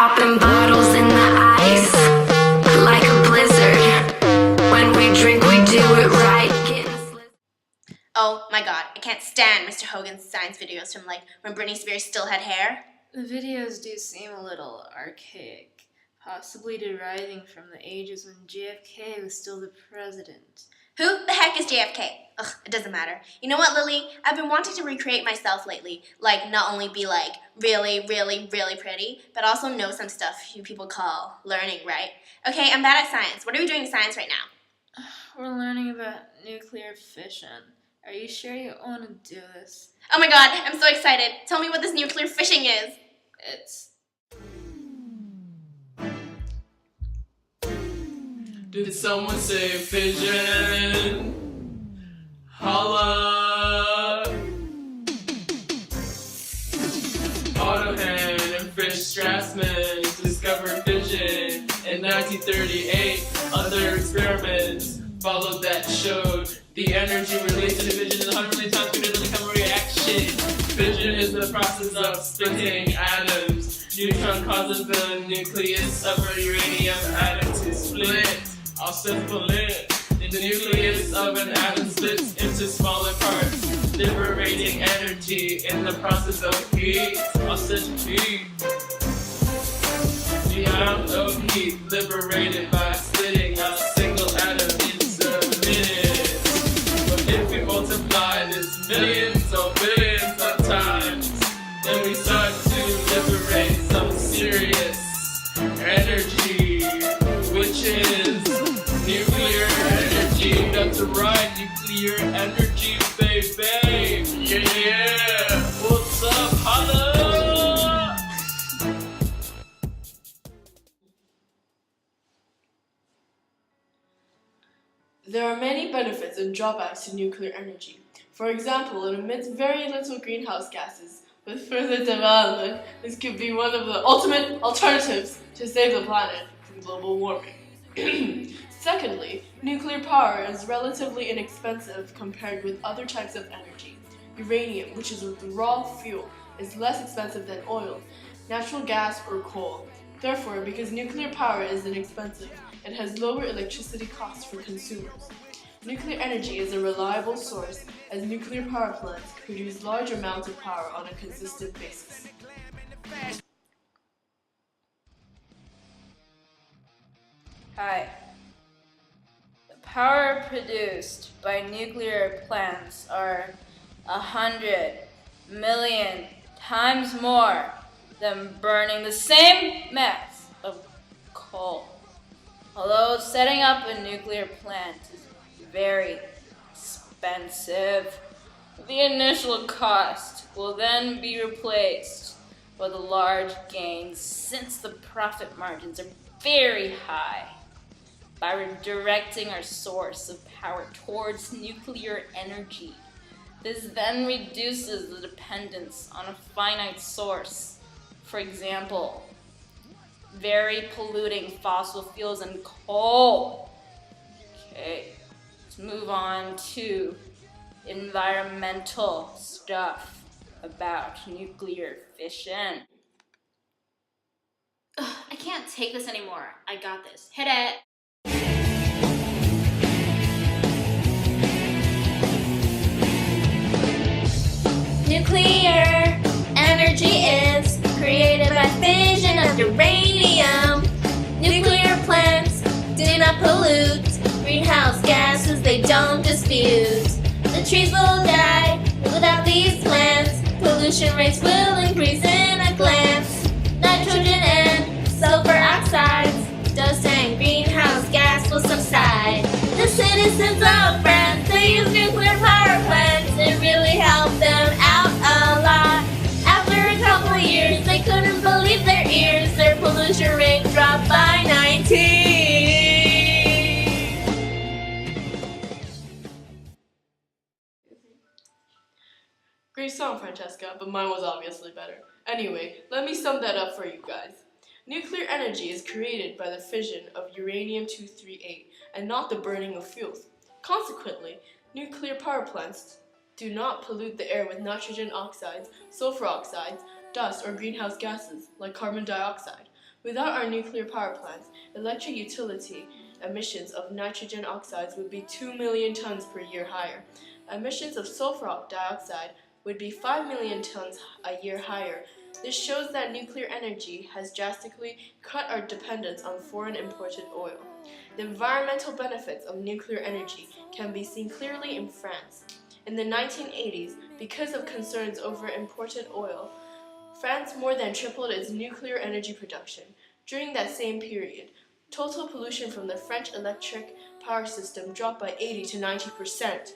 popping bottles in the ice like a blizzard. When we drink, we do it right. Oh my god, I can't stand Mr. Hogan's science videos from like when Britney Spears still had hair. The videos do seem a little archaic, possibly deriving from the ages when JFK was still the president. Who the heck is JFK? Ugh, it doesn't matter. You know what, Lily? I've been wanting to recreate myself lately. Like, not only be like really, really, really pretty, but also know some stuff you people call learning, right? Okay, I'm bad at science. What are we doing in science right now? We're learning about nuclear fission. Are you sure you want to do this? Oh my god, I'm so excited. Tell me what this nuclear fission is. It's... Did someone say fission? Holla! Otto Hahn and Fritz Strassman discovered fission in 1938. Other experiments followed that showed the energy released in a fission is 100 million times greater than the chemical reaction. Fission is the process of splitting atoms. Neutron causes the nucleus of a uranium atom to split. I'll simple it. The nucleus of an atom splits into smaller parts, liberating energy in the process of heat. I'll set heat. The amount of heat liberated by splitting a single atom into minutes. But if we multiply this millions or billions of times, then we start to liberate some serious energy, which is nuclear energy. That's right, nuclear energy, baby. Yeah, what's up, holla? There are many benefits and drawbacks to nuclear energy. For example, it emits very little greenhouse gases. With further development, this could be one of the ultimate alternatives to save the planet from global warming. Secondly, nuclear power is relatively inexpensive compared with other types of energy. Uranium, which is the raw fuel, is less expensive than oil, natural gas, or coal. Therefore, because nuclear power is inexpensive, it has lower electricity costs for consumers. Nuclear energy is a reliable source as nuclear power plants produce large amounts of power on a consistent basis. Hi. The power produced by nuclear plants are 100 million times more than burning the same mass of coal. Although setting up a nuclear plant is very expensive, the initial cost will then be replaced by the large gains since the profit margins are very high. By redirecting our source of power towards nuclear energy, this then reduces the dependence on a finite source. For example, very polluting fossil fuels and coal. Okay, let's move on to environmental stuff about nuclear fission. Ugh, I can't take this anymore. I got this. Hit it. Nuclear energy is created by fission of uranium. Nuclear plants do not pollute. Greenhouse gases they don't dispute. The trees will die without these plants. Pollution rates will increase in a glance. Nitrogen and sulfur oxides, dust and greenhouse gas will subside. The citizens of France, they use nuclear power plants. It really helped them out a lot. After a couple of years, they couldn't believe their ears. Their pollution rate dropped by 19. Great song, Francesca, but mine was obviously better. Anyway, let me sum that up for you guys. Nuclear energy is created by the fission of uranium-238 and not the burning of fuels. Consequently, nuclear power plants do not pollute the air with nitrogen oxides, sulfur oxides, dust, or greenhouse gases like carbon dioxide. Without our nuclear power plants, electric utility emissions of nitrogen oxides would be 2 million tons per year higher. Emissions of sulfur dioxide would be 5 million tons a year higher. This shows that nuclear energy has drastically cut our dependence on foreign imported oil. The environmental benefits of nuclear energy can be seen clearly in France. In the 1980s, because of concerns over imported oil, France more than tripled its nuclear energy production. During that same period, total pollution from the French electric power system dropped by 80 to 90%.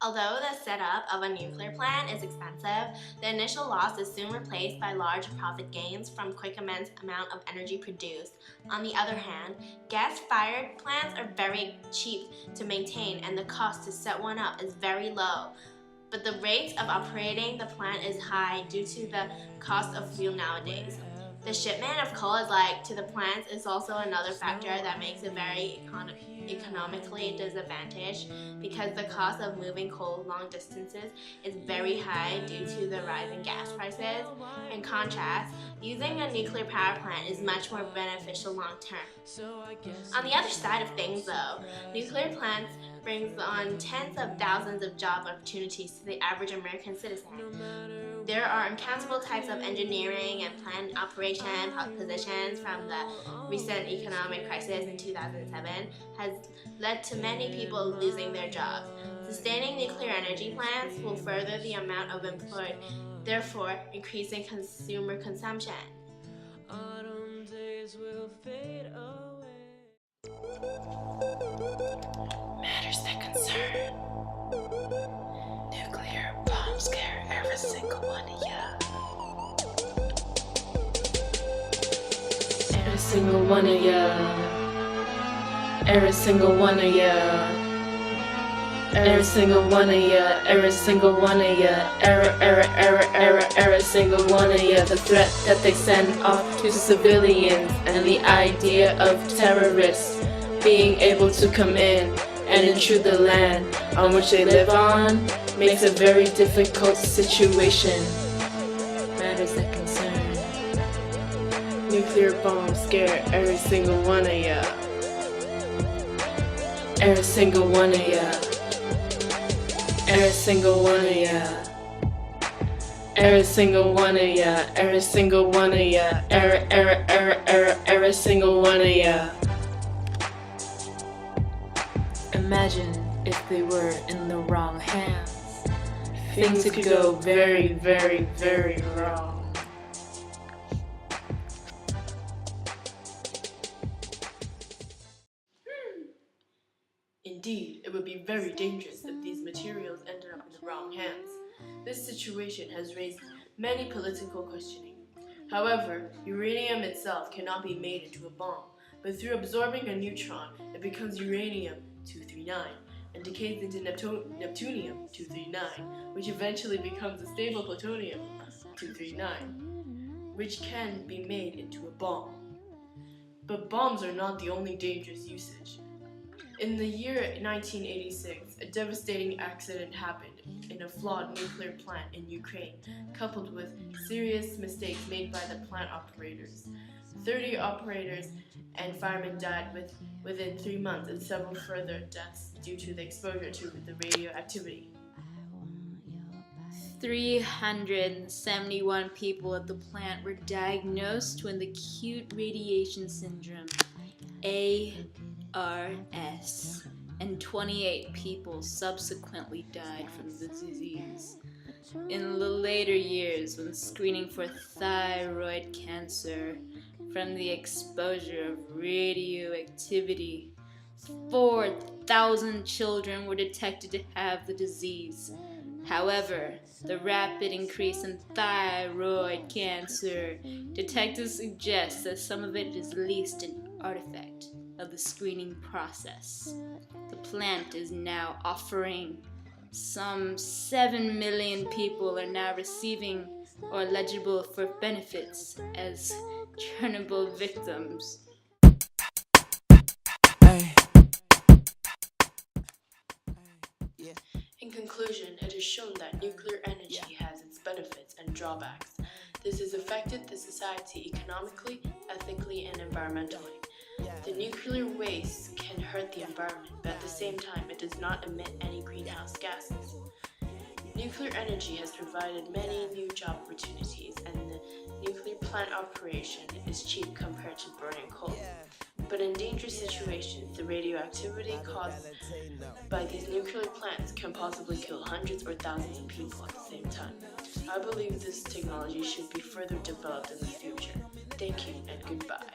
Although the setup of a nuclear plant is expensive, the initial loss is soon replaced by large profit gains from quick immense amount of energy produced. On the other hand, gas-fired plants are very cheap to maintain and the cost to set one up is very low. But the rate of operating the plant is high due to the cost of fuel nowadays. The shipment of coal to the plants is also another factor that makes it very economically disadvantaged because the cost of moving coal long distances is very high due to the rising gas prices. In contrast, using a nuclear power plant is much more beneficial long term. On the other side of things though, nuclear plants brings on tens of thousands of job opportunities to the average American citizen. There are uncountable types of engineering and plant operation positions from the recent economic crisis in 2007 has led to many people losing their jobs. Sustaining nuclear energy plants will further the amount of employed, therefore increasing consumer consumption. Autumn days will fade away. Matters that concern. Nuclear bomb scare every single one of ya. Every single one of ya. Every single one of ya. Every single one of ya. Every single one of ya. Every single one of ya. The threat that they send off to civilians and the idea of terrorists being able to come in and intrude the land on which they live on makes a very difficult situation. Matters that concern. Nuclear bombs scare every single one of ya. Every single one of ya. Every single one of ya. Every single one of ya. Every single one of ya. Every single one of ya. Imagine if they were in the wrong hands. Things could go very, very, very wrong. Indeed, it would be very dangerous if these materials ended up in the wrong hands. This situation has raised many political questioning. However, uranium itself cannot be made into a bomb, but through absorbing a neutron, it becomes uranium-239 and decays into neptunium-239, which eventually becomes a stable plutonium-239, which can be made into a bomb. But bombs are not the only dangerous usage. In the year 1986, a devastating accident happened in a flawed nuclear plant in Ukraine, coupled with serious mistakes made by the plant operators. 30 operators and firemen died within 3 months and several further deaths due to the exposure to the radioactivity. 371 people at the plant were diagnosed with acute radiation syndrome, ARS, and 28 people subsequently died from the disease. In the later years, when screening for thyroid cancer from the exposure of radioactivity, 4,000 children were detected to have the disease. However, the rapid increase in thyroid cancer detected suggests that some of it is at least an artifact of the screening process. The plant is now offering some 7 million people are now receiving or eligible for benefits as Chernobyl victims. In conclusion, it is shown that nuclear energy has its benefits and drawbacks. This has affected the society economically, ethically, and environmentally. The nuclear waste can hurt the environment, but at the same time, it does not emit any greenhouse gases. Nuclear energy has provided many new job opportunities, and the nuclear plant operation is cheap compared to burning coal. But in dangerous situations, the radioactivity caused by these nuclear plants can possibly kill hundreds or thousands of people at the same time. I believe this technology should be further developed in the future. Thank you and goodbye.